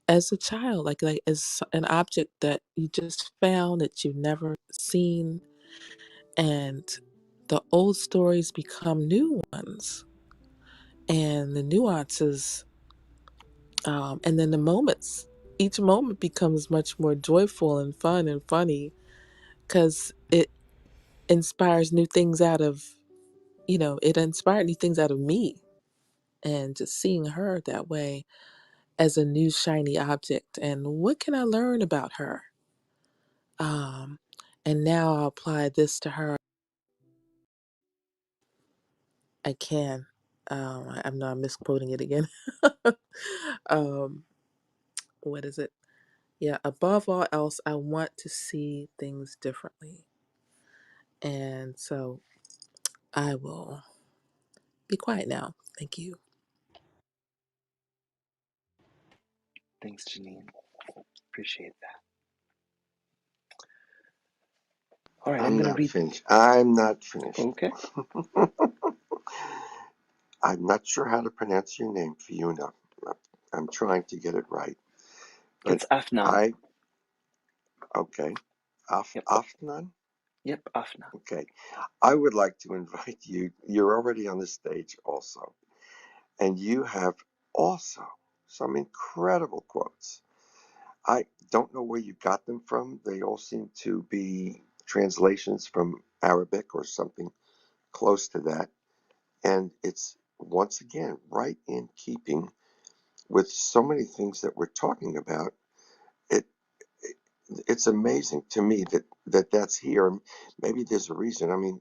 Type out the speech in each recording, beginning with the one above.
as a child, like as an object that you just found that you've never seen, and the old stories become new ones, and the nuances, and then the moments. Each moment becomes much more joyful and fun and funny because it inspires new things out of, it inspired new things out of me, and just seeing her that way as a new shiny object. And what can I learn about her? Um, and now I'll apply this to her. I can. I'm not misquoting it again. um, what is it? Yeah, above all else, I want to see things differently. And so I will be quiet now. Thank you. Thanks, Janine. Appreciate that. All right, I'm I'm going to not read. finished. I'm not finished. Okay. I'm not sure how to pronounce your name, Fiona. I'm trying to get it right. But It's Afnan. okay. Yep. Afnan? Yep, Afnan. Okay. I would like to invite you. You're already on the stage also. And you have also some incredible quotes. I don't know where you got them from. They all seem to be translations from Arabic or something close to that. And it's once again right in keeping with so many things that we're talking about. It, it it's amazing to me that's here. Maybe there's a reason. I mean,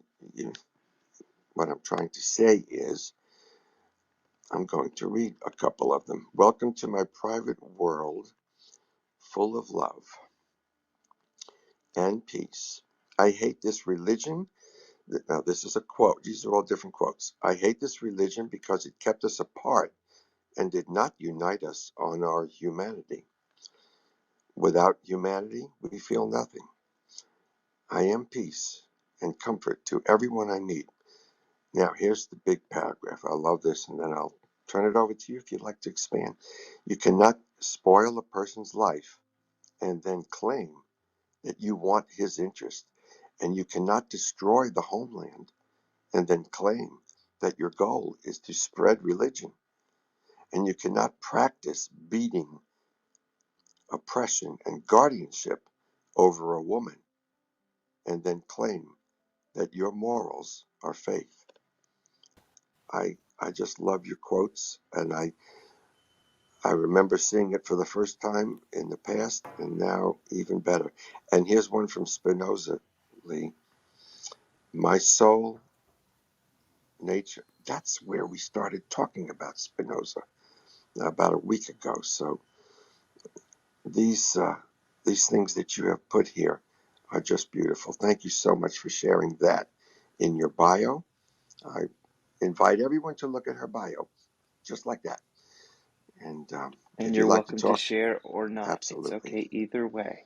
what I'm trying to say is, I'm going to read a couple of them. Welcome to my private world, full of love and peace. I hate this religion. Now, this is a quote. These are all different quotes. I hate this religion because it kept us apart and did not unite us on our humanity. Without humanity, we feel nothing. I am peace and comfort to everyone I meet. Now, here's the big paragraph. I love this, and then I'll turn it over to you if you'd like to expand. You cannot spoil a person's life and then claim that you want his interest, and you cannot destroy the homeland and then claim that your goal is to spread religion, and you cannot practice beating, oppression, and guardianship over a woman and then claim that your morals are faith. I just love your quotes, and I remember seeing it for the first time in the past, and now even better. And here's one from Spinoza, Lee. My soul, nature. That's where we started talking about Spinoza about a week ago. So these things that you have put here are just beautiful. Thank you so much for sharing that in your bio. I invite everyone to look at her bio, just like that. And And if you're you'd like to welcome to talk, share or not. It's absolutely. okay either way.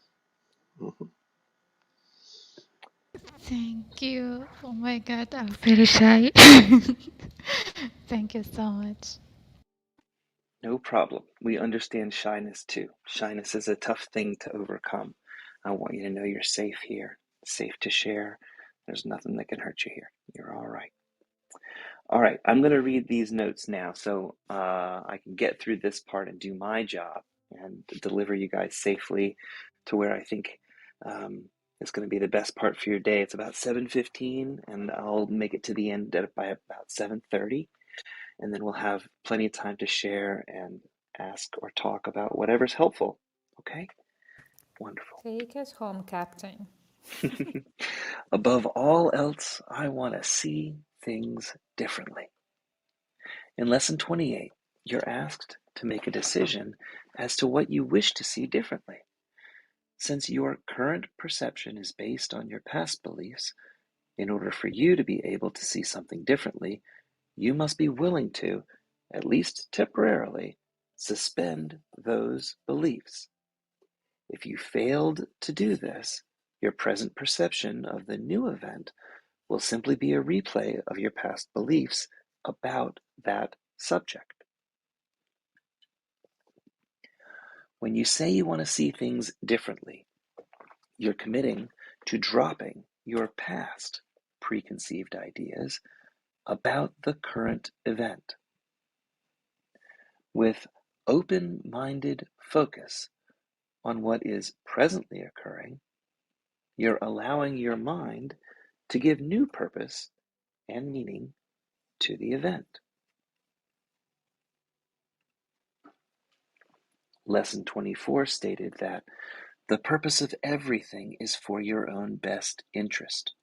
Mhm. Thank you. Oh my God, I'm very shy. Thank you so much. No problem. We understand shyness too. Shyness is a tough thing to overcome. I want you to know you're safe here, safe to share. There's nothing that can hurt you here. You're all right. All right, I'm going to read these notes now so I can get through this part and do my job and deliver you guys safely to where I think it's going to be the best part for your day. It's about 7:15, and I'll make it to the end by about 7:30, and then we'll have plenty of time to share and ask or talk about whatever's helpful. Okay? Wonderful. Take us home, Captain. Above all else, I want to see things differently. In Lesson 28, you're asked to make a decision as to what you wish to see differently. Since your current perception is based on your past beliefs, in order for you to be able to see something differently, you must be willing to, at least temporarily, suspend those beliefs. If you failed to do this, your present perception of the new event will simply be a replay of your past beliefs about that subject. When you say you want to see things differently, you're committing to dropping your past preconceived ideas about the current event. With open-minded focus on what is presently occurring, you're allowing your mind to give new purpose and meaning to the event. Lesson 24 stated that the purpose of everything is for your own best interest.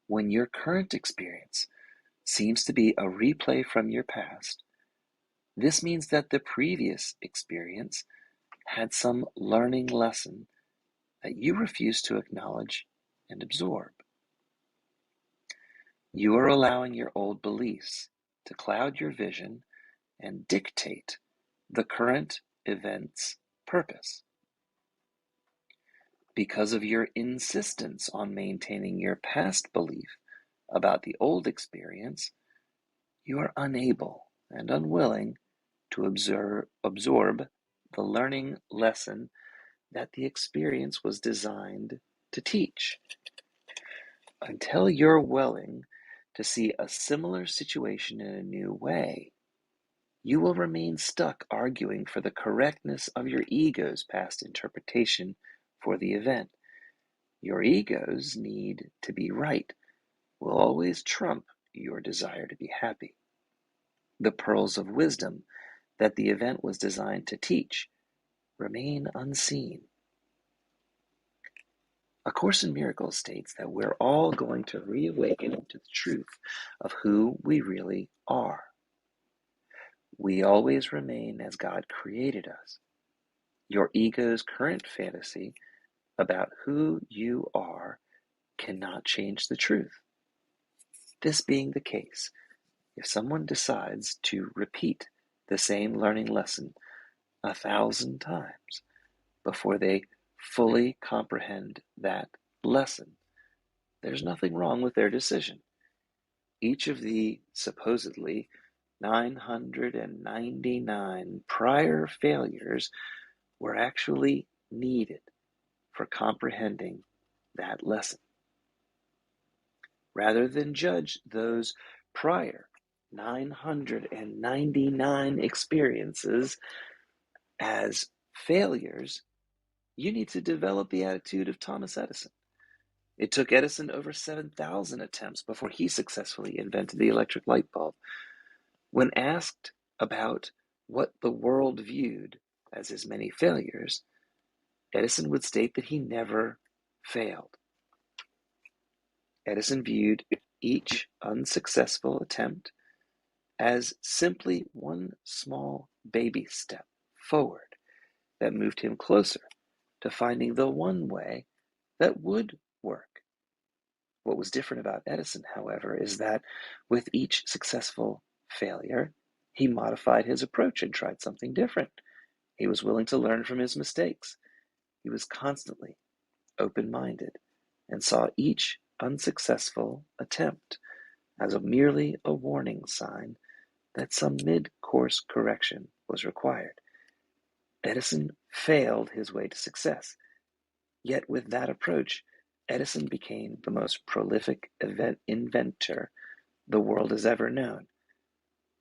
When your current experience seems to be a replay from your past, this means that the previous experience had some learning lesson that you refuse to acknowledge and absorb. You are allowing your old beliefs to cloud your vision and dictate the current event's purpose. Because of your insistence on maintaining your past belief about the old experience, you are unable and unwilling to absorb the learning lesson that the experience was designed to teach. Until you're willing to see a similar situation in a new way, you will remain stuck arguing for the correctness of your ego's past interpretation for the event. Your ego's need to be right will always trump your desire to be happy. The pearls of wisdom that the event was designed to teach remain unseen. A Course in Miracles states that we're all going to reawaken into the truth of who we really are. We always remain as God created us. Your ego's current fantasy about who you are cannot change the truth. This being the case, if someone decides to repeat the same learning lesson 1,000 times before they fully comprehend that lesson, there's nothing wrong with their decision. Each of the supposedly 999 prior failures were actually needed for comprehending that lesson. Rather than judge those prior 999 experiences as failures, you need to develop the attitude of Thomas Edison. It took Edison over 7,000 attempts before he successfully invented the electric light bulb. When asked about what the world viewed as his many failures, Edison would state that he never failed. Edison viewed each unsuccessful attempt as simply one small baby step forward that moved him closer to finding the one way that would work. What was different about Edison, however, is that with each successful failure, he modified his approach and tried something different. He was willing to learn from his mistakes. He was constantly open-minded and saw each unsuccessful attempt as merely a warning sign that some mid-course correction was required. Edison failed his way to success. Yet with that approach, Edison became the most prolific inventor the world has ever known.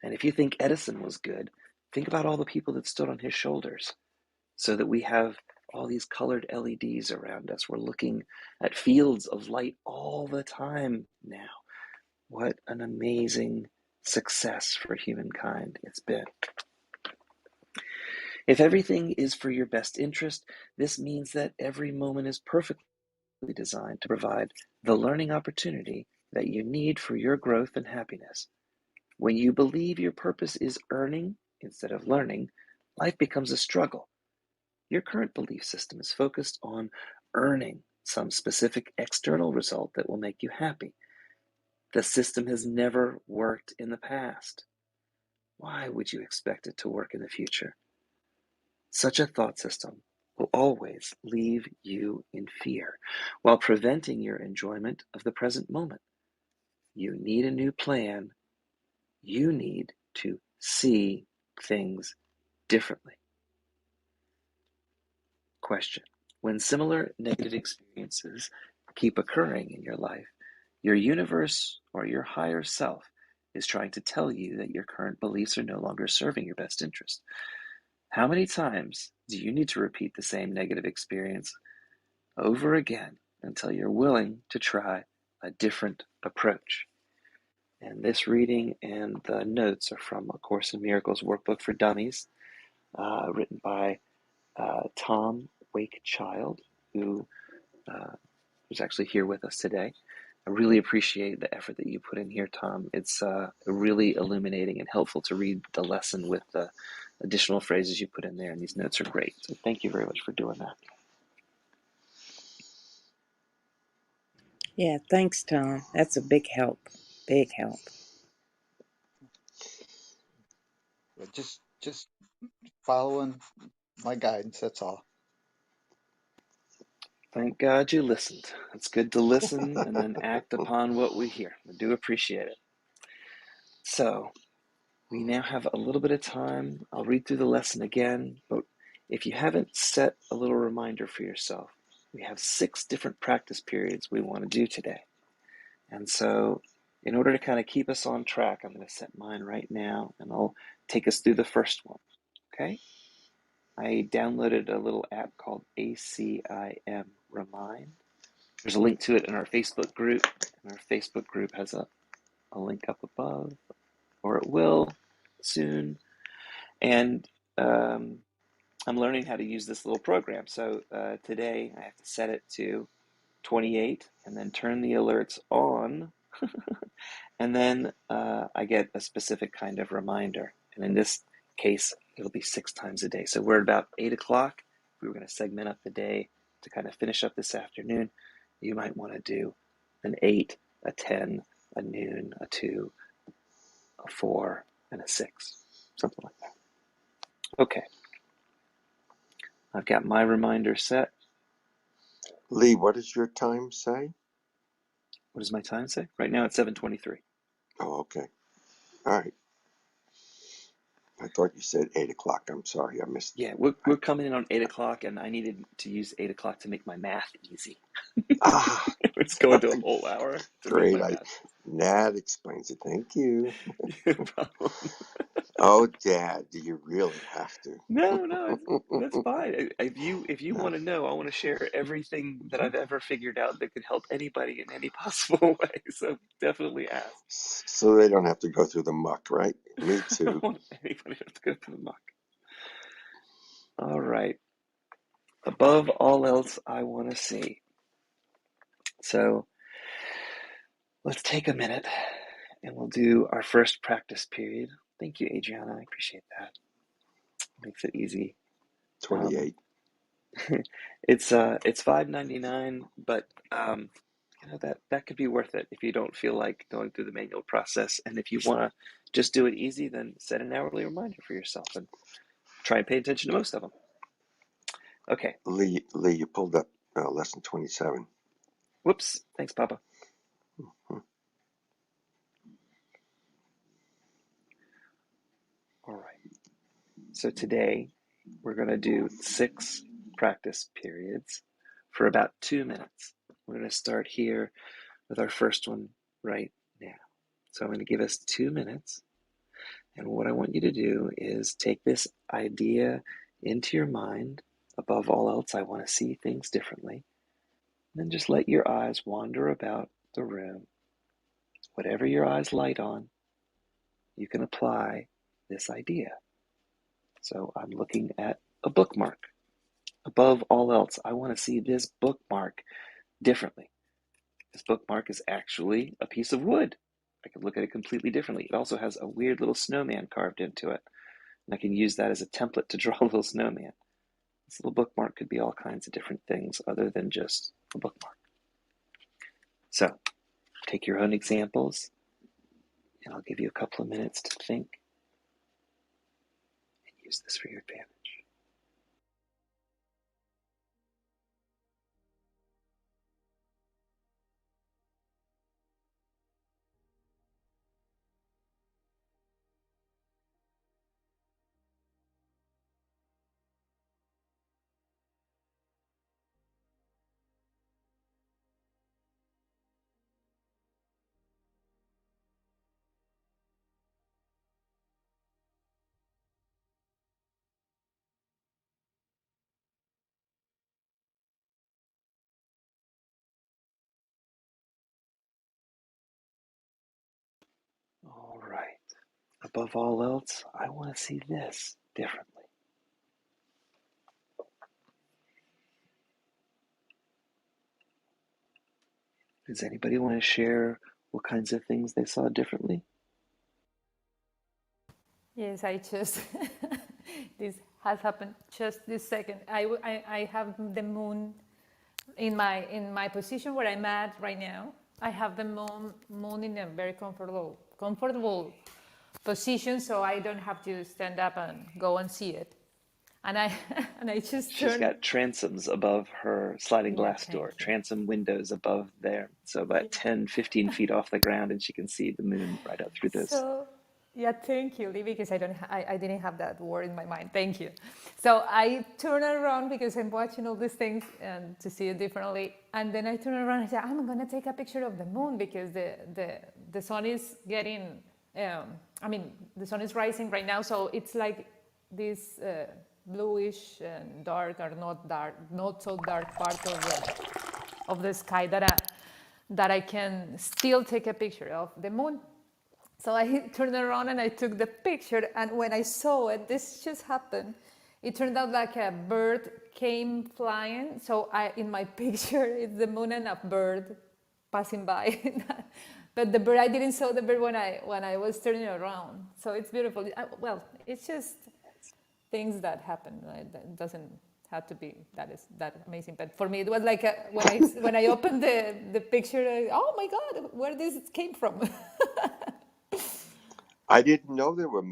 And if you think Edison was good, think about all the people that stood on his shoulders so that we have all these colored LEDs around us. We're looking at fields of light all the time now. What an amazing success for humankind it's been. If everything is for your best interest, this means that every moment is perfectly designed to provide the learning opportunity that you need for your growth and happiness. When you believe your purpose is earning instead of learning, life becomes a struggle. Your current belief system is focused on earning some specific external result that will make you happy. The system has never worked in the past. Why would you expect it to work in the future? Such a thought system will always leave you in fear while preventing your enjoyment of the present moment. You need a new plan. You need to see things differently. Question. When similar negative experiences keep occurring in your life, your universe or your higher self is trying to tell you that your current beliefs are no longer serving your best interest. How many times do you need to repeat the same negative experience over again until you're willing to try a different approach? And this reading and the notes are from A Course in Miracles Workbook for Dummies, written by Tom Wakechild, who was actually here with us today. I really appreciate the effort that you put in here, Tom. It's really illuminating and helpful to read the lesson with the additional phrases you put in there, and these notes are great. So thank you very much for doing that. Yeah, thanks, Tom. That's a big help. Big help. Yeah, just following my guidance, that's all. Thank God you listened. It's good to listen and then act upon what we hear. I do appreciate it. So we now have a little bit of time. I'll read through the lesson again, but if you haven't set a little reminder for yourself, we have 6 different practice periods we want to do today. And so in order to kind of keep us on track, I'm going to set mine right now, and I'll take us through the first one, okay? I downloaded a little app called ACIM Remind. There's a link to it in our Facebook group, and our Facebook group has a link up above, or it will soon. And I'm learning how to use this little program. So today I have to set it to 28 and then turn the alerts on. And then I get a specific kind of reminder. And in this case, it'll be 6 times a day. So we're at about 8 o'clock. We were going to segment up the day to kind of finish up this afternoon. You might want to do an 8, a 10, a noon, a 2, a 4, and a 6. Something like that. Okay. I've got my reminder set. Lee, what does your time say? What does my time say? Right now it's 7:23. Oh, okay. All right. I thought you said 8 o'clock. I'm sorry, I missed. Yeah, we're coming in on 8 o'clock, and I needed to use 8 o'clock to make my math easy. It's going to a whole hour to make Great. my math. That explains it. Thank you. No problem. Oh, Dad, do you really have to? No, that's fine. If you want to know, I want to share everything that I've ever figured out that could help anybody in any possible way. So definitely ask. So they don't have to go through the muck, right? Me I don't too. want anybody to have to go through the muck. All right. Above all else, I want to see. So let's take a minute and we'll do our first practice period. Thank you, Adriana. I appreciate that. Makes it easy. 28. It's $5.99, but that could be worth it if you don't feel like going through the manual process. And if you want to just do it easy, then set an hourly reminder for yourself and try and pay attention to most of them. Okay. Lee, you pulled up lesson 27. Whoops. Thanks, Papa. All right. So today we're going to do 6 practice periods for about 2 minutes. We're going to start here with our first one right now. So I'm going to give us 2 minutes. And what I want you to do is take this idea into your mind. Above all else, I want to see things differently. And then just let your eyes wander about the room. Whatever your eyes light on, you can apply this idea. So I'm looking at a bookmark. Above all else, I want to see this bookmark differently. This bookmark is actually a piece of wood. I can look at it completely differently. It also has a weird little snowman carved into it. And I can use that as a template to draw a little snowman. This little bookmark could be all kinds of different things other than just a bookmark. So take your own examples, and I'll give you a couple of minutes to think and use this for your advantage. above all else, I want to see this differently. Does anybody want to share what kinds of things they saw differently? Yes, I just this has happened just this second. I have the moon in my position where I'm at right now. I have the moon in a very comfortable position, so I don't have to stand up and go and see it. And I and I just She's turned. got transoms above her sliding Yeah, glass thank door, you. transom windows above there. So about 10, 15 feet off the ground, and she can see the moon right out through those. So, yeah, thank you, Lee, because I didn't have that word in my mind. Thank you. So I turn around because I'm watching all these things and to see it differently. And then I turn around and say, I'm going to take a picture of the moon because the sun is getting, the sun is rising right now. So it's like this bluish and dark or not so dark part of the sky that I can still take a picture of the moon. So I turned around and I took the picture, and when I saw it, this just happened. It turned out like a bird came flying. So in my picture, it's the moon and a bird passing by. But the bird, I didn't saw the bird when I was turning around. So it's beautiful. Well, it's just things that happen. Right? That doesn't have to be that amazing. But for me, it was like when I opened the picture. Oh my God, where this came from? I didn't know there were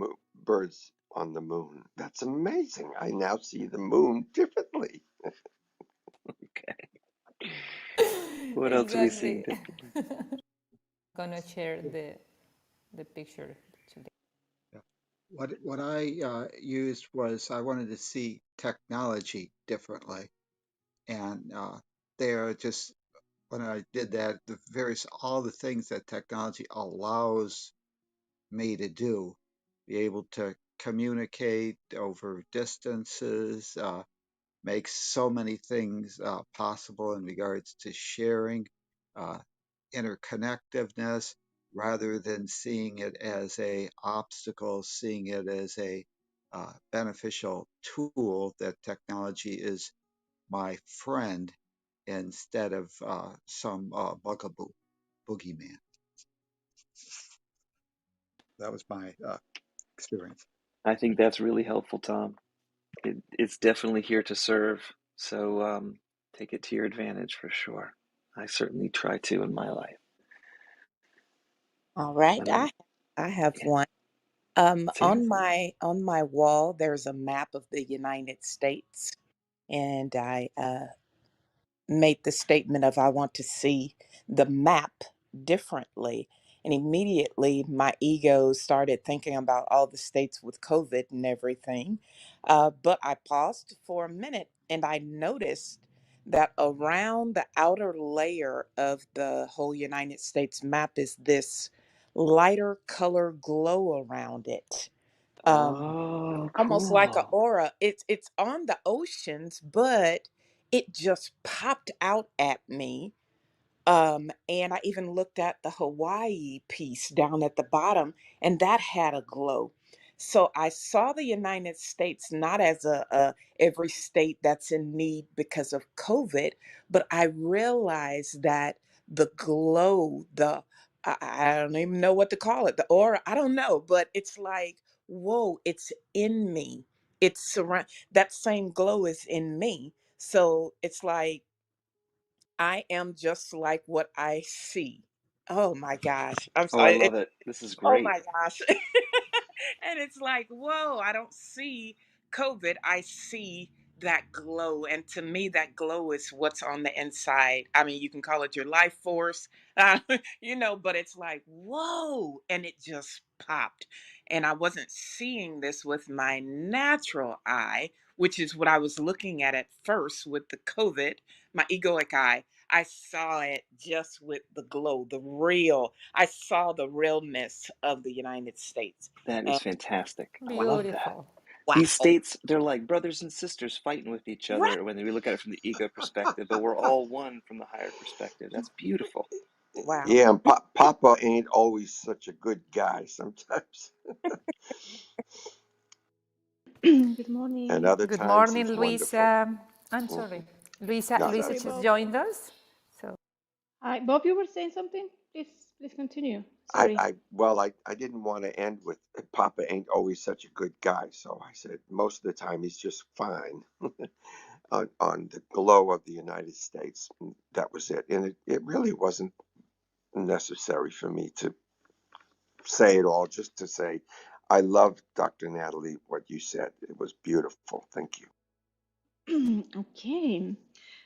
birds on the moon. That's amazing. I now see the moon differently. Okay. What else are we seeing Exactly. differently? Gonna share the picture today. Yeah. What I used was I wanted to see technology differently, and there just when I did that, all the things that technology allows me to do, be able to communicate over distances, makes so many things possible in regards to sharing, uh, interconnectiveness, rather than seeing it as a obstacle, seeing it as a beneficial tool that technology is my friend instead of some bugaboo boogeyman. That was my experience. I think that's really helpful, Tom. It's definitely here to serve. So take it to your advantage for sure. I certainly try to in my life. All right, When I'm, I have yeah, one. Terry. On my wall, there's a map of the United States, and I made the statement of I want to see the map differently. And immediately my ego started thinking about all the states with COVID and everything. But I paused for a minute and I noticed that around the outer layer of the whole United States map is this lighter color glow around it. Um, Oh, Almost like an cool. aura. It's on the oceans, but it just popped out at me. And I even looked at the Hawaii piece down at the bottom, and that had a glow. So I saw the United States not as a every state that's in need because of COVID, but I realized that the glow, I don't even know what to call it, the aura, I don't know, but it's like, whoa, it's in me. It's surround that same glow is in me. So it's like I am just like what I see. Oh my gosh. I'm Oh, I sorry. love it. This is Oh great. my gosh. And it's like, whoa, I don't see COVID. I see that glow. And to me, that glow is what's on the inside. I mean, you can call it your life force, but it's like, whoa. And it just popped. And I wasn't seeing this with my natural eye, which is what I was looking at first with the COVID, my egoic eye. I saw it just with the glow, I saw the realness of the United States. That is And fantastic. I love that. Beautiful. These wow. states, they're like brothers and sisters fighting with each Right. other when we look at it from the ego perspective, but we're all one from the higher perspective. That's beautiful. Wow. Yeah, and Papa ain't always such a good guy sometimes. Good And morning. other Good times morning, he's wonderful. Luisa. I'm Mhm. sorry. Luisa, No, Luisa Sorry, that's just Bob. okay. joined us. So Hi, Bob. You were saying something. Please continue. I, Sorry. I, well, I didn't want to end with Papa ain't always such a good guy, so I said most of the time he's just fine on the glow of the United States. That was it, and it really wasn't necessary for me to say it all, just to say I love Dr. Natalie. What you said, it was beautiful. Thank you. Okay.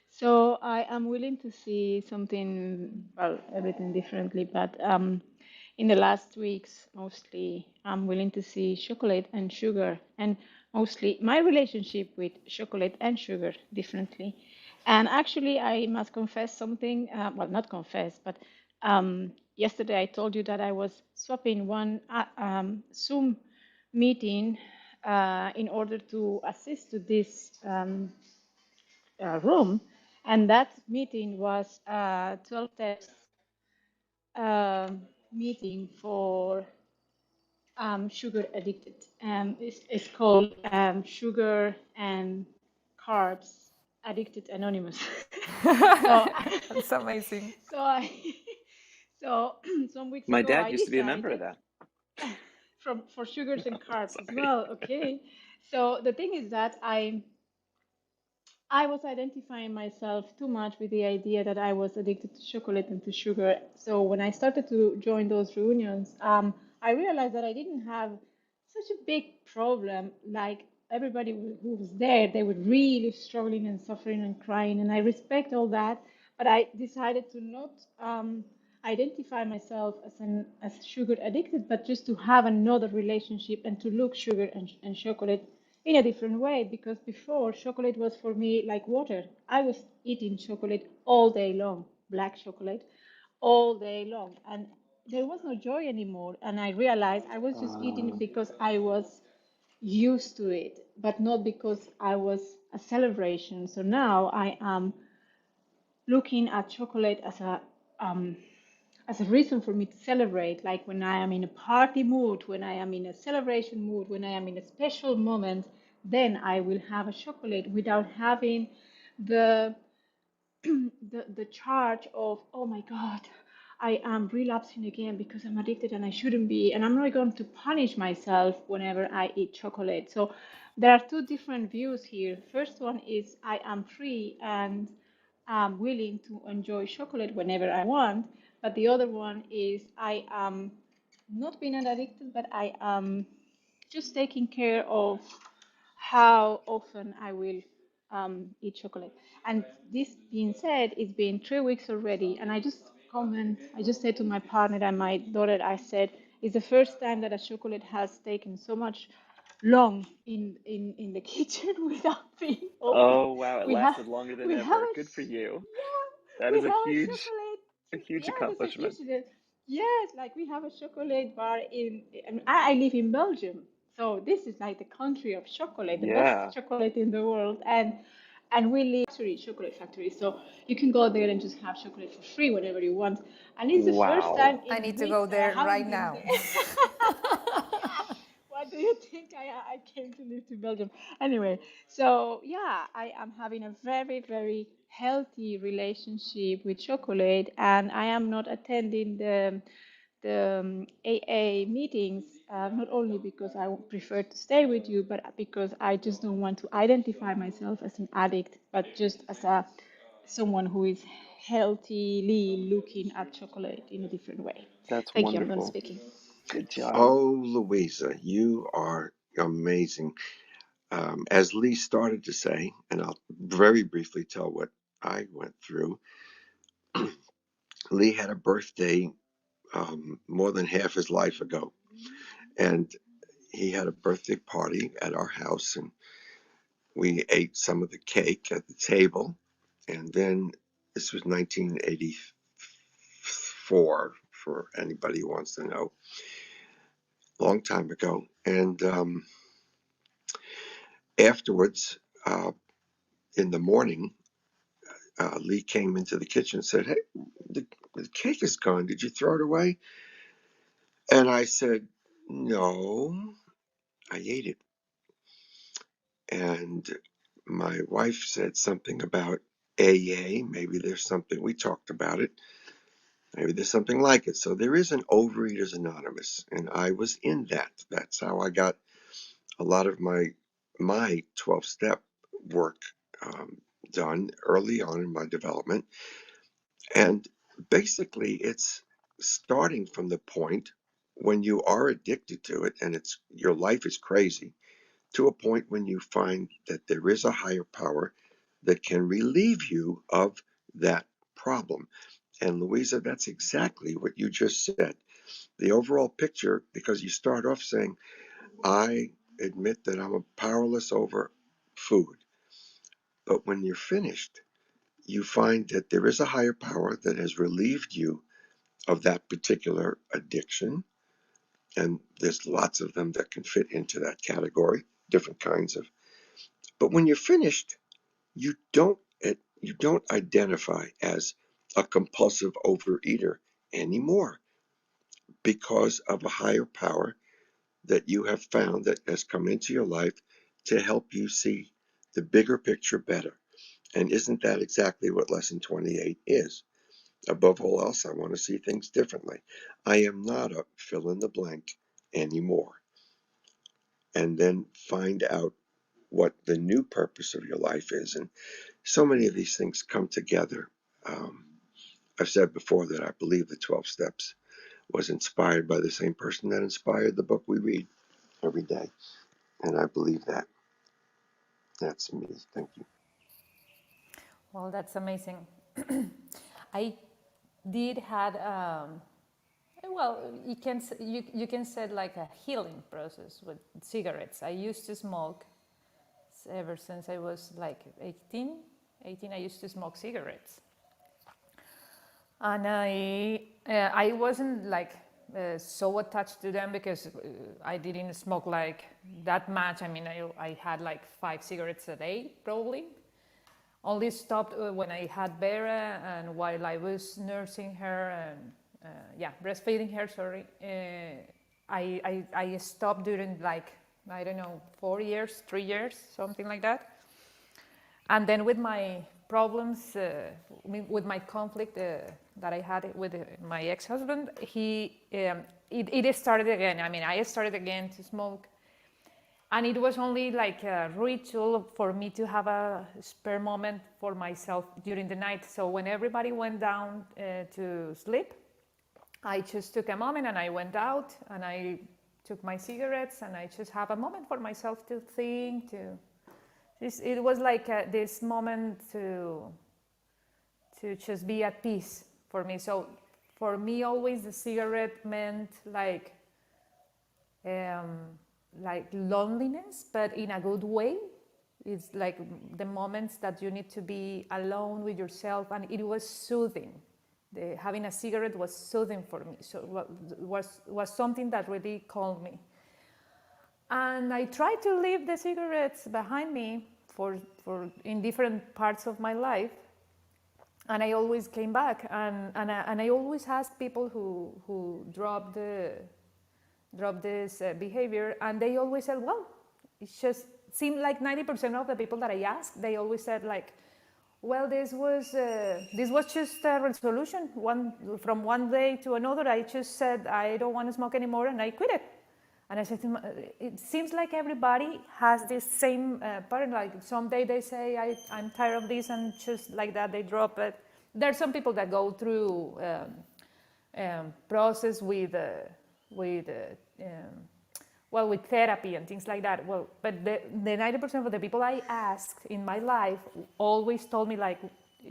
So I am willing to see something, well, everything differently, but in the last weeks, mostly, I'm willing to see chocolate and sugar, and mostly my relationship with chocolate and sugar differently. And actually, I must confess something. Well, not confess, but yesterday I told you that I was swapping one Zoom meeting in order to assist to this room, and that meeting was 12 steps meeting for sugar addicted. It's called Sugar and Carbs Addicted Anonymous. so, that's amazing. so I, so some weeks My ago dad I used to be a member of decided that. for sugars and carbs as Sorry. well. Okay, so the thing is that I was identifying myself too much with the idea that I was addicted to chocolate and to sugar. So when I started to join those reunions, I realized that I didn't have such a big problem. Like everybody who was there, they were really struggling and suffering and crying, and I respect all that. But I decided to not identify myself as sugar addicted, but just to have another relationship and to look sugar and chocolate in a different way, because before chocolate was for me like water. I was eating chocolate all day long, black chocolate all day long, and there was no joy anymore. And I realized I was just eating it because I was used to it, but not because I was a celebration. So now I am looking at chocolate um, as a reason for me to celebrate, like when I am in a party mood, when I am in a celebration mood, when I am in a special moment, then I will have a chocolate without having the the charge of, oh my God, I am relapsing again because I'm addicted and I shouldn't be, and I'm not going to punish myself whenever I eat chocolate. So there are two different views here. First one is I am free and I'm willing to enjoy chocolate whenever I want, but the other one is I am not being addicted, but I am just taking care of how often I will eat chocolate. And this being said, it's been 3 weeks already, and I just said to my partner and my daughter, I said, it's the first time that a chocolate has taken so much long in the kitchen without being open. Oh wow, it We have lasted longer than we have ever. a Good for you. yeah, That we is have a chocolate. a huge Yeah, that's a huge accomplishment. deal. Yes, like we have a chocolate bar I live in Belgium, so this is like the country of chocolate, the best Yeah. chocolate in the world, and we live in chocolate factory, so you can go there and just have chocolate for free whenever you want. And it's the first Wow. time I in need to weeks go that I there right haven't been now. there. What do you think I came to live to Belgium? Anyway, so yeah, I am having a very, very healthy relationship with chocolate, and I am not attending the AA meetings, not only because I prefer to stay with you, but because I just don't want to identify myself as an addict, but just as a someone who is healthily looking at chocolate in a different way. That's Thank you. I'm done wonderful. speaking. Good job. Oh, Louisa, you are amazing. As Lee started to say, and I'll very briefly tell what I went through. Lee had a birthday more than half his life ago, and he had a birthday party at our house, and we ate some of the cake at the table. And then this was 1984, for anybody who wants to know, long time ago. And afterwards, in the morning, Lee came into the kitchen and said, "Hey, The cake is gone. Did you throw it away? And I said, no, I ate it. And my wife said something about AA. Maybe there's something, we talked about it. Maybe there's something like it. So there is an Overeaters Anonymous, and I was in that. That's how I got a lot of my 12-step work done early on in my development. And basically, it's starting from the point when you are addicted to it and it's your life is crazy, to a point when you find that there is a higher power that can relieve you of that problem. And Louisa, that's exactly what you just said. The overall picture, because you start off saying, I admit that I'm powerless over food. But when you're finished, you find that there is a higher power that has relieved you of that particular addiction. And there's lots of them that can fit into that category, different kinds of. But when you're finished, you don't identify as a compulsive overeater anymore because of a higher power that you have found that has come into your life to help you see the bigger picture better. And isn't that exactly what lesson 28 is? Above all else, I want to see things differently. I am not a fill in the blank anymore. And then find out what the new purpose of your life is. And so many of these things come together. I've said before that I believe the 12 Steps was inspired by the same person that inspired the book we read every day. And I believe that. That's me. Thank you. Well, that's amazing. I did had well, you can say like a healing process with cigarettes. I used to smoke ever since I was like 18. I used to smoke cigarettes, and I wasn't like so attached to them because I didn't smoke like that much. I mean, I had like 5 cigarettes a day probably. Only stopped when I had Vera and while I was nursing her and breastfeeding her. Sorry, I stopped during like I don't know 4 years, 3 years, something like that. And then with my problems, with my conflict that I had with my ex-husband, it started again. I mean, I started again to smoke. And it was only like a ritual for me to have a spare moment for myself during the night. So when everybody went down to sleep, I just took a moment and I went out and I took my cigarettes and I just have a moment for myself to think. It was like this moment to just be at peace for me. So for me, always the cigarette meant like loneliness, but in a good way. It's like the moments that you need to be alone with yourself, and it was soothing. Having a cigarette was soothing for me. So it was something that really calmed me. And I tried to leave the cigarettes behind me for in different parts of my life, and I always came back, and I always asked people who dropped this behavior, and they always said, well, it just seemed like 90% of the people that I asked, they always said like, well, this was just a resolution. From one day to another, I just said I don't want to smoke anymore, and I quit it. And I said to him, it seems like everybody has this same pattern. Like someday they say, I'm tired of this, and just like that they drop it. There are some people that go through process with therapy and things like that. Well, but the 90% of the people I asked in my life always told me like,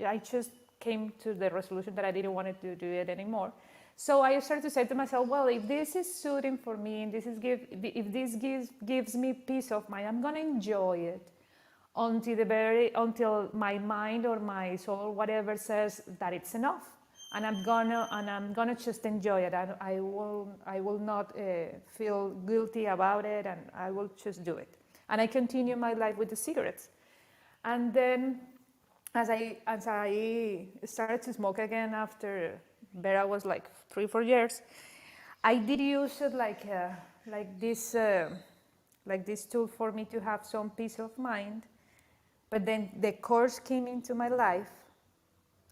I just came to the resolution that I didn't want to do it anymore. So I started to say to myself, well, if this is soothing for me, and if this gives me peace of mind, I'm gonna enjoy it until my mind or my soul or whatever says that it's enough. And I'm gonna just enjoy it. I will not feel guilty about it, and I will just do it. And I continue my life with the cigarettes. And then, as I started to smoke again after Vera was like 3 or 4 years. I did use it like this tool for me to have some peace of mind. But then the course came into my life,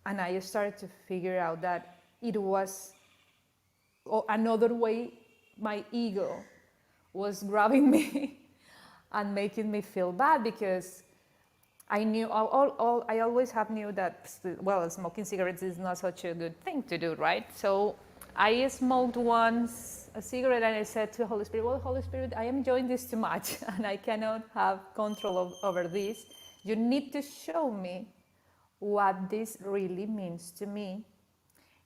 and I started to figure out that it was another way my ego was grabbing me and making me feel bad, because I knew I always have knew that, well, smoking cigarettes is not such a good thing to do, right? So I smoked once a cigarette, and I said to the Holy Spirit, well, Holy Spirit, I am enjoying this too much and I cannot have control over this. You need to show me what this really means to me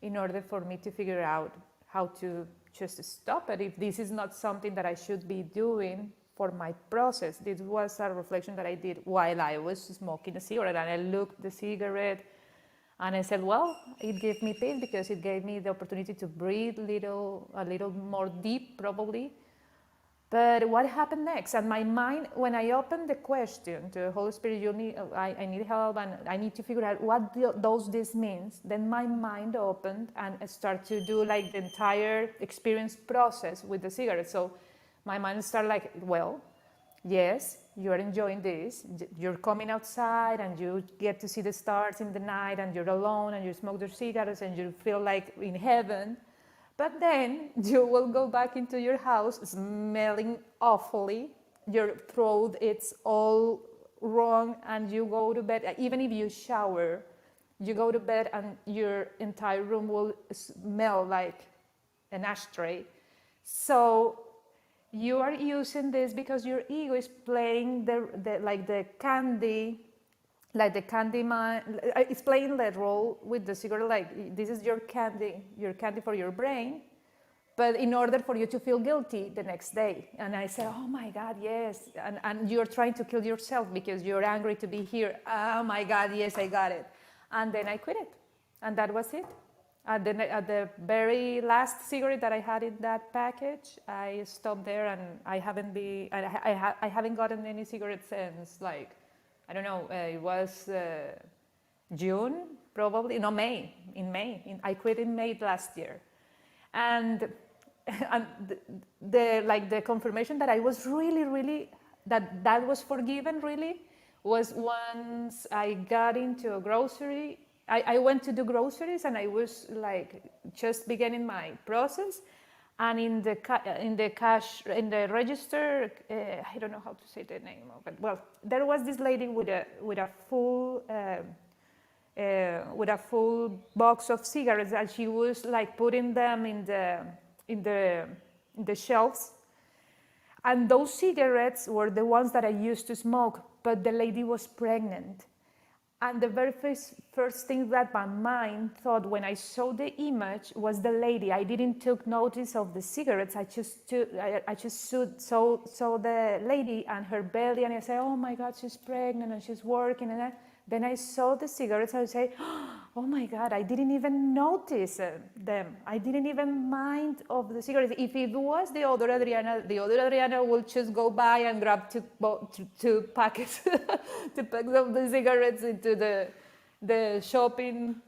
in order for me to figure out how to just stop it, if this is not something that I should be doing for my process. This was a reflection that I did while I was smoking a cigarette, and I looked the cigarette and I said, well, it gave me peace because it gave me the opportunity to breathe a little more deep, probably. But what happened next? And my mind, when I opened the question to the Holy Spirit, I need help and I need to figure out what does this means. Then my mind opened and I started to do like the entire experience process with the cigarette. So my mind started like, well, yes, you're enjoying this. You're coming outside and you get to see the stars in the night, and you're alone and you smoke your cigarettes and you feel like in heaven. But then you will go back into your house smelling awfully. Your throat, it's all wrong, and you go to bed. Even if you shower, you go to bed and your entire room will smell like an ashtray. So you are using this because your ego is playing the candy, like the candy man. It's playing that role with the cigarette, like this is your candy for your brain, but in order for you to feel guilty the next day. And I said, oh my God, yes. And you're trying to kill yourself because you're angry to be here. Oh my God, yes, I got it. And then I quit it. And that was it. At the very last cigarette that I had in that package, I stopped there, and I haven't gotten any cigarettes since, like, I don't know, it was June, probably, no, May, I quit in May last year. And the confirmation that I was really, that was forgiven really, was once I got into a grocery. I went to do groceries, and I was like just beginning my process, and in the register, I don't know how to say the name of it. Well, there was this lady with a full box of cigarettes, and she was like putting them in the shelves. And those cigarettes were the ones that I used to smoke, but the lady was pregnant. And the very first thing that my mind thought when I saw the image was the lady. I didn't take notice of the cigarettes. I just saw the lady and her belly, and I said, oh my God, she's pregnant and she's working. And then I saw the cigarettes, and I say, oh my God, I didn't even notice them. I didn't even mind of the cigarettes. If it was the other Adriana would just go by and grab two packets, two packs of the cigarettes into the shopping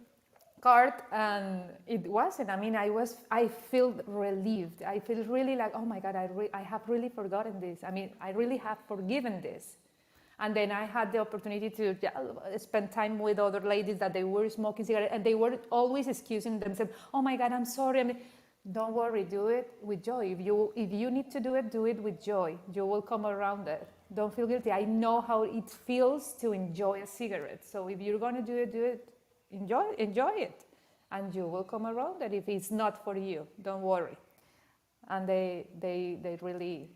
cart, and it wasn't. I mean, I feel relieved. I feel really like, oh my God, I have really forgotten this. I mean, I really have forgiven this. And then I had the opportunity to spend time with other ladies that they were smoking cigarettes, and they were always excusing themselves. Oh my God, I'm sorry. I mean, don't worry, do it with joy. If you need to do it with joy. You will come around it. Don't feel guilty. I know how it feels to enjoy a cigarette. So if you're gonna do it, enjoy it. And you will come around it. If it's not for you, don't worry. And they really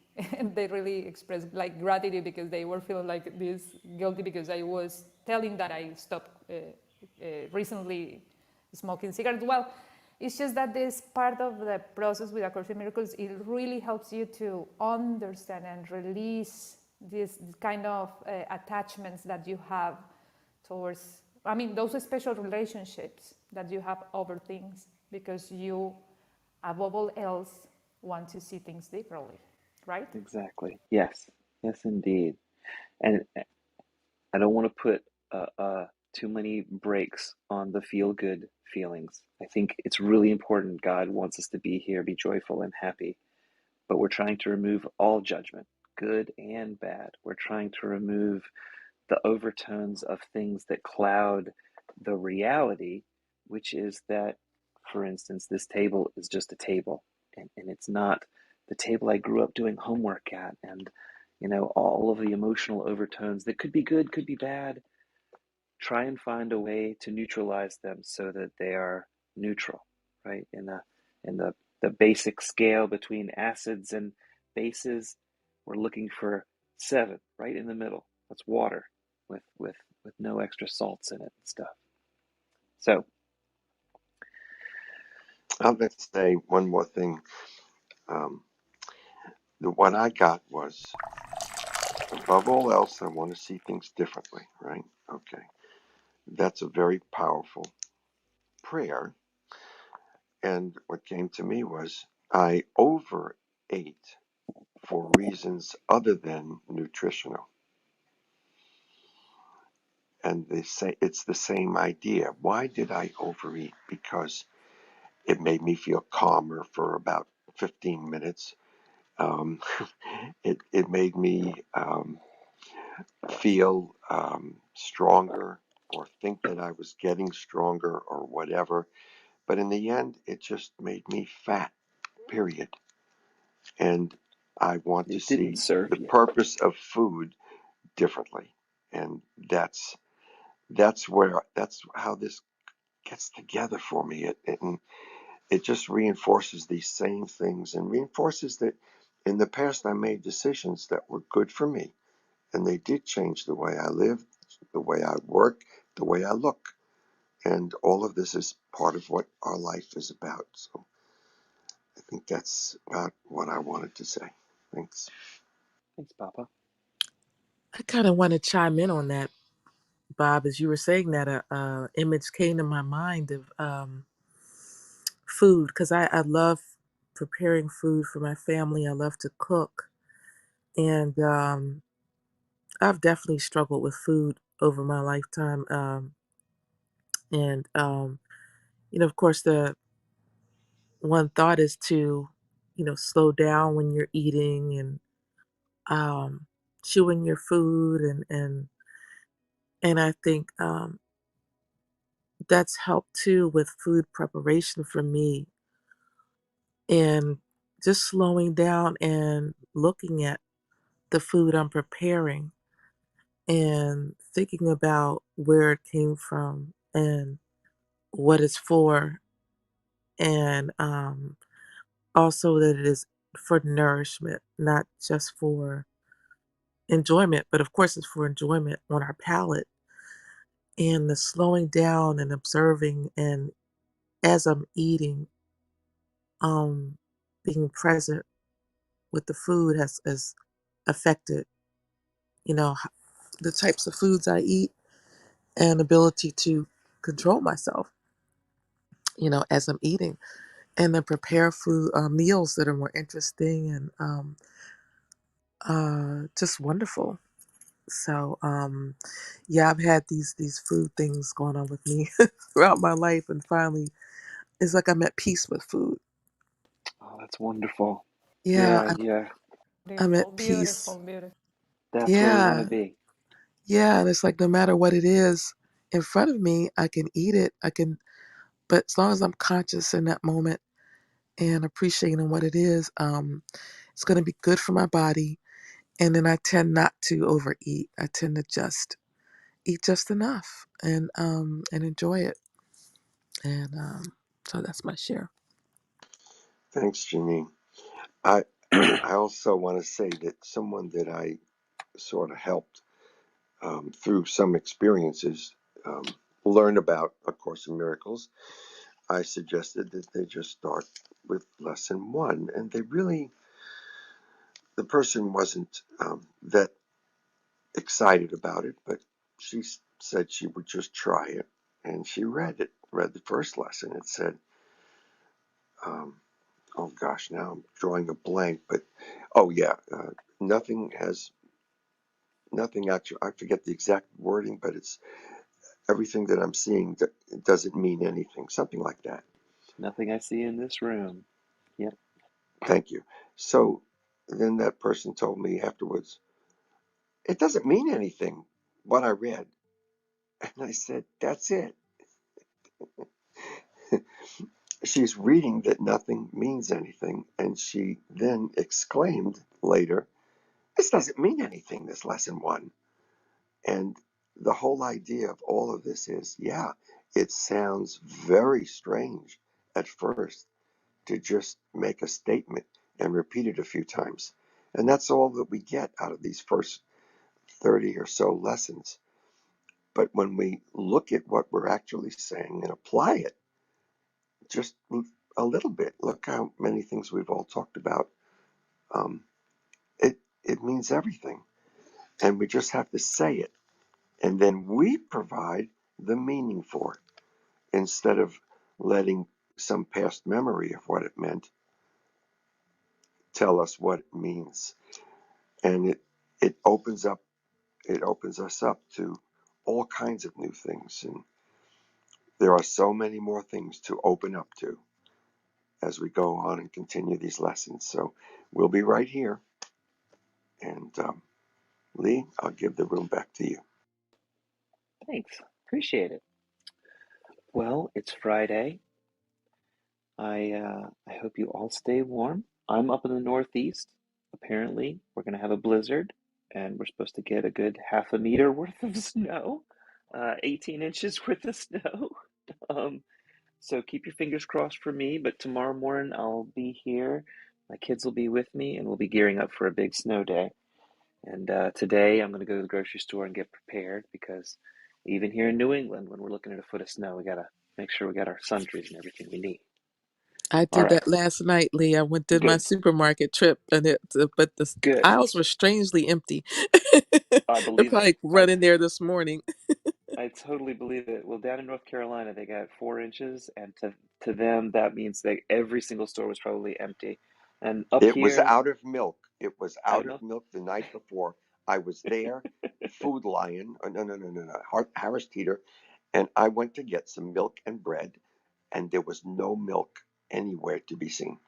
they really expressed like gratitude, because they were feeling like this guilty because I was telling that I stopped recently smoking cigarettes. Well, it's just that this part of the process with A Course in Miracles, it really helps you to understand and release this kind of attachments that you have towards, I mean, those special relationships that you have over things, because you, above all else, want to see things differently, right? Exactly. Yes. Yes, indeed. And I don't want to put too many breaks on the feel good feelings. I think it's really important. God wants us to be here, be joyful and happy, but we're trying to remove all judgment, good and bad. We're trying to remove the overtones of things that cloud the reality, which is that, for instance, this table is just a table, and it's not the table I grew up doing homework at, and all of the emotional overtones that could be good, could be bad. Try and find a way to neutralize them so that they are neutral, right? In the basic scale between acids and bases, we're looking for 7 right in the middle. That's water with no extra salts in it and stuff. So I'll let's say one more thing. Um, what I got was, above all else, I want to see things differently, right? Okay. That's a very powerful prayer. And what came to me was, I overate for reasons other than nutritional. And they say it's the same idea. Why did I overeat? Because it made me feel calmer for about 15 minutes. Um, it made me feel stronger, or think that I was getting stronger or whatever. But in the end, it just made me fat, period. And I want to it didn't see serve the you. purpose of food differently. And that's how this gets together for me. And it just reinforces these same things, and reinforces that in the past I made decisions that were good for me, and they did change the way I live, the way I work, the way I look. And all of this is part of what our life is about. So I think that's about what I wanted to say. Thanks. Thanks, Papa. I kind of want to chime in on that, Bob. As you were saying that, image came to my mind of food, because I love preparing food for my family. I love to cook. And I've definitely struggled with food over my lifetime. And, of course, the one thought is to, slow down when you're eating, and um, chewing your food. And I think that's helped too with food preparation for me, and just slowing down and looking at the food I'm preparing and thinking about where it came from and what it's for, and also that it is for nourishment, not just for enjoyment, but of course it's for enjoyment on our palate. And the slowing down and observing, and as I'm eating, um, being present with the food has affected, the types of foods I eat, and ability to control myself, as I'm eating, and then prepare food meals that are more interesting and just wonderful. So yeah, I've had these food things going on with me throughout my life, and finally it's like I'm at peace with food. Oh, that's wonderful. Yeah, Yeah, yeah. I'm Beautiful, at beautiful, peace. beautiful. That's where we want to Yeah, be. yeah, and it's like no matter what it is in front of me, I can eat it. But as long as I'm conscious in that moment and appreciating what it is, it's going to be good for my body. And then I tend not to overeat. I tend to just eat just enough, and enjoy it. And so that's my share. Thanks, Janine. I I also want to say that someone that I sort of helped through some experiences, um, learn about A Course in Miracles. I suggested that they just start with lesson 1, and the person wasn't that excited about it, but she said she would just try it, and she read the first lesson. It said, um, oh gosh, now I'm drawing a blank, but oh yeah, nothing actually, I forget the exact wording, but everything that I'm seeing doesn't mean anything, something like that. Nothing I see in this room. Yep. Thank you. So then that person told me afterwards, it doesn't mean anything what I read. And I said, that's it. She's reading that nothing means anything. And she then exclaimed later, this doesn't mean anything, this lesson one. And the whole idea of all of this is, yeah, it sounds very strange at first to just make a statement and repeat it a few times. And that's all that we get out of these first 30 or so lessons. But when we look at what we're actually saying and apply it just a little bit, look how many things we've all talked about. Um, it means everything. And we just have to say it. And then we provide the meaning for it instead of letting some past memory of what it meant tell us what it means. And it opens us up to all kinds of new things. And there are so many more things to open up to as we go on and continue these lessons. So we'll be right here. And Lee, I'll give the room back to you. Thanks. Appreciate it. Well, it's Friday. I hope you all stay warm. I'm up in the Northeast. Apparently, we're going to have a blizzard, and we're supposed to get a good half a meter worth of snow, 18 inches worth of snow. Um, so keep your fingers crossed for me, but tomorrow morning I'll be here. My kids will be with me, and we'll be gearing up for a big snow day. And today I'm going to go to the grocery store and get prepared because even here in New England, when we're looking at a foot of snow, we got to make sure we got our sundries and everything we need. I All did right, that last night, Lee. I did my good, supermarket trip, and but the good. aisles were strangely empty. I I believe it. probably run in there this morning. I totally believe it. Well, down in North Carolina, they got 4 inches, and to them that means that every single store was probably empty. And up It was here, out of milk. It was out out of of milk. milk the night before. I was there, Food Lion, no, Harris Teeter, and I went to get some milk and bread, and there was no milk anywhere to be seen.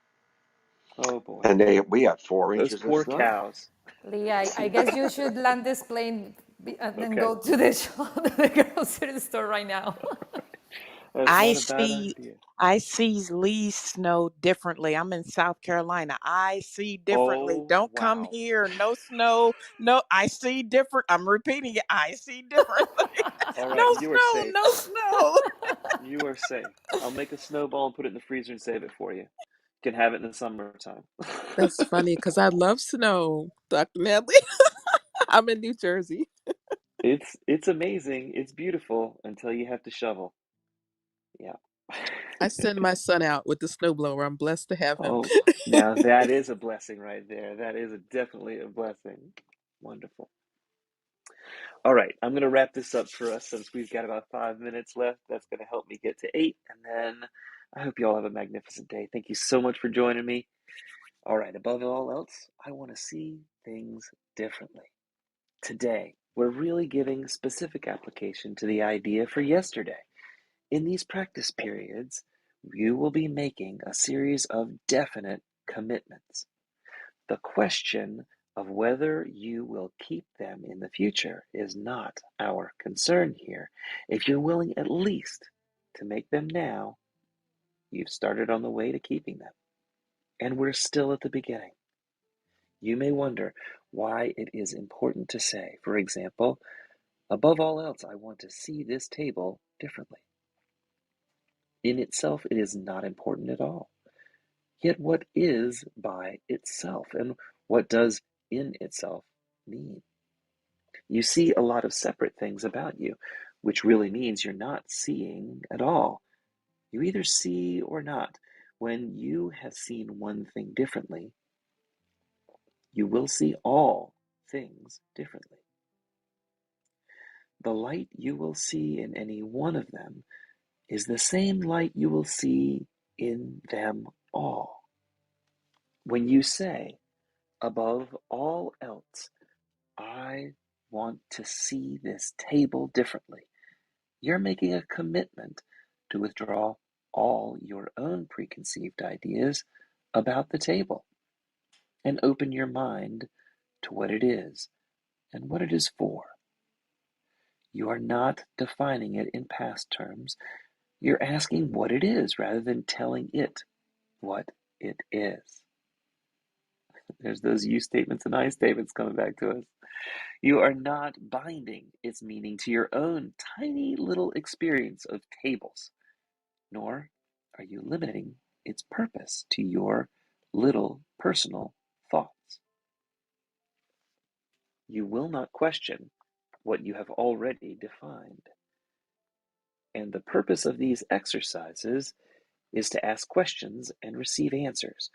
Oh boy, And we had four those inches of poor snow. cows. Lee, I guess you should land this plane and then Okay, go to the shop, to the grocery store right now. that's I not a bad see idea. I see Lee's snow differently. I'm in South Carolina. I see differently. Oh Don't come wow. here. No snow. No, I see different. I'm repeating it. I see differently. All right, No you are snow. safe. No snow. You are safe. I'll make a snowball and put it in the freezer and save it for you. You can have it in the summertime. That's funny because I love snow, Dr. Natalie. I'm in New Jersey. It's amazing. It's beautiful until you have to shovel. Yeah. I send my son out with the snowblower. I'm blessed to have him. Oh, now that is a blessing right there. That is definitely a blessing. Wonderful. All right, I'm going to wrap this up for us since we've got about 5 minutes left. That's going to help me get to 8, and then I hope you all have a magnificent day. Thank you so much for joining me. All right, above all else, I want to see things differently. Today, we're really giving specific application to the idea for yesterday. In these practice periods, you will be making a series of definite commitments. The question of whether you will keep them in the future is not our concern here. If you're willing at least to make them now, you've started on the way to keeping them. And we're still at the beginning. You may wonder why it is important to say, for example, above all else, I want to see this table differently. In itself, it is not important at all. Yet what is by itself, and what does in itself mean? You see a lot of separate things about you, which really means you're not seeing at all. You either see or not. When you have seen one thing differently, you will see all things differently. The light you will see in any one of them is the same light you will see in them all. When you say, above all else, I want to see this table differently, you're making a commitment to withdraw all your own preconceived ideas about the table and open your mind to what it is and what it is for. You are not defining it in past terms. You're asking what it is rather than telling it what it is. There's those you statements and I statements coming back to us. You are not binding its meaning to your own tiny little experience of tables, nor are you limiting its purpose to your little personal thoughts. You will not question what you have already defined. And the purpose of these exercises is to ask questions and receive answers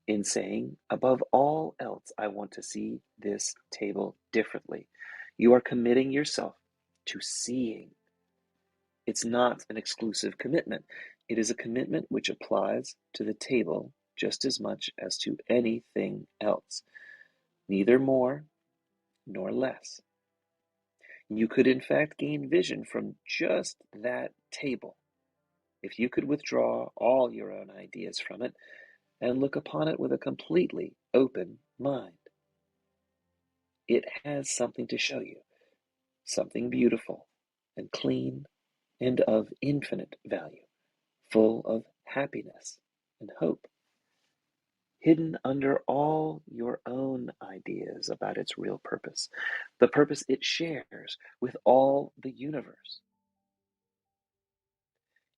in saying, above all else, I want to see this table differently. You are committing yourself to seeing. It's not an exclusive commitment. It is a commitment which applies to the table just as much as to anything else, neither more nor less. You could in fact gain vision from just that table if you could withdraw all your own ideas from it and look upon it with a completely open mind. It has something to show you, something beautiful and clean and of infinite value, full of happiness and hope, hidden under all your own ideas about its real purpose, the purpose it shares with all the universe.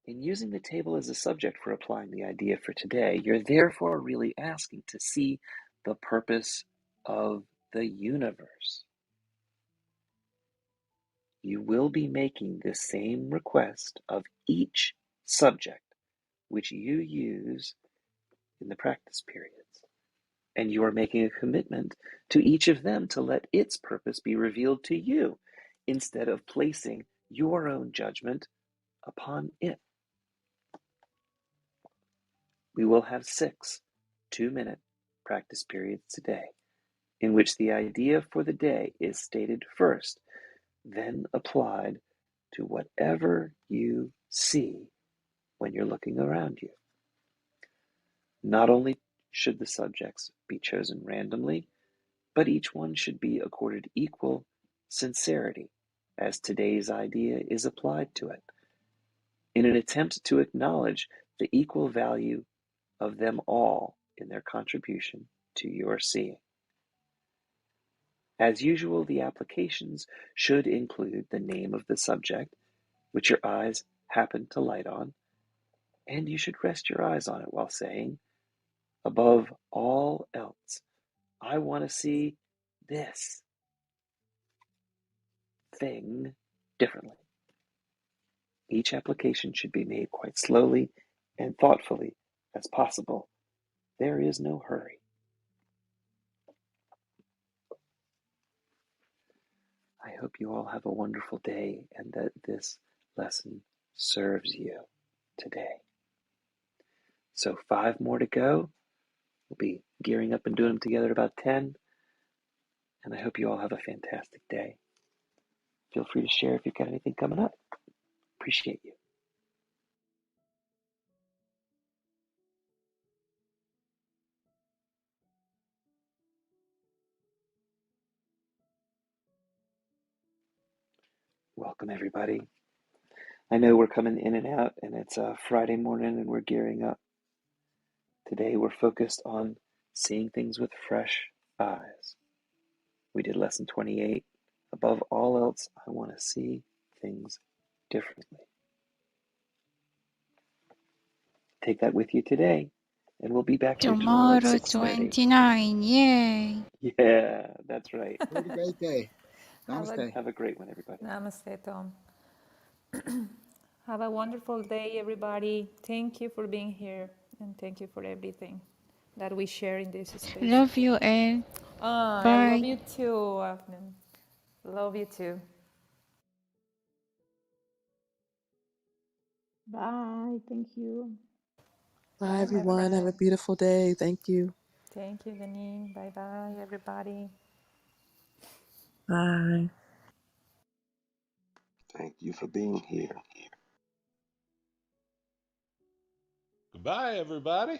In using the table as a subject for applying the idea for today, you're therefore really asking to see the purpose of the universe. You will be making the same request of each subject which you use in the practice periods. And you are making a commitment to each of them to let its purpose be revealed to you instead of placing your own judgment upon it. We will have 6 2-minute practice periods today, in which the idea for the day is stated first, then applied to whatever you see when you're looking around you. Not only should the subjects be chosen randomly, but each one should be accorded equal sincerity as today's idea is applied to it, in an attempt to acknowledge the equal value of them all in their contribution to your seeing. As usual, the applications should include the name of the subject, which your eyes happen to light on, and you should rest your eyes on it while saying, above all else, I want to see this thing differently. Each application should be made quite slowly and thoughtfully as possible. There is no hurry. I hope you all have a wonderful day and that this lesson serves you today. So 5 more to go. We'll be gearing up and doing them together at about 10. And I hope you all have a fantastic day. Feel free to share if you've got anything coming up. Appreciate you. Welcome, everybody. I know we're coming in and out, and it's a Friday morning, and we're gearing up. Today, we're focused on seeing things with fresh eyes. We did lesson 28. Above all else, I want to see things differently. Take that with you today, and we'll be back here tomorrow at Tomorrow 6:30. 29, yay! Yeah, that's right. Have a great day. Have a Namaste. Have a great one, everybody. namaste, Tom. Have a wonderful day, everybody. Thank you for being here, and thank you for everything that we share in this space. Love you, Ed. I love Bye. you too, Afnan. Love you too. Bye. Thank you. Bye, Bye, my everyone. Have a friend. beautiful day. Thank you. Thank you, Janine. Bye bye, everybody. Bye. Thank you for being here. Goodbye, everybody.